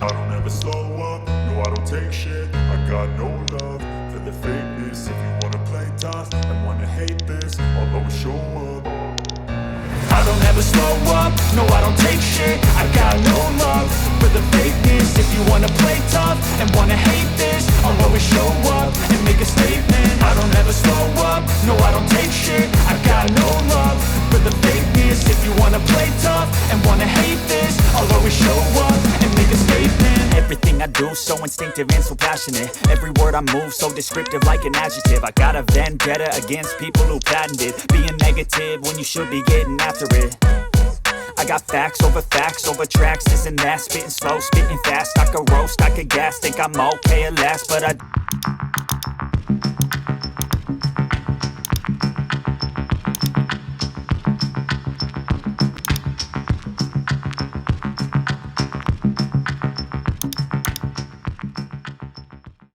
I don't ever slow up, no I don't take shit. I got no love for the fakeness. If you wanna play tough and wanna hate this, I'll always show up. I don't ever slow up, no I don't take shit. I got no love for the fakeness. If you wanna play tough and wanna hate this, I'll always show up and make a statement. I don't ever slow up, no I don't take shit. I got no love for the fakeness. If you wanna play tough and wanna hate this, I'll always show up and make a statement. Everything I do so instinctive and so passionate. Every word I move so descriptive like an adjective. I got a vendetta against people who patented being negative when you should be getting after it. I got facts over tracks, this and that. Spitting slow, spitting fast. I could roast, I could gas. Think I'm okay at last, but I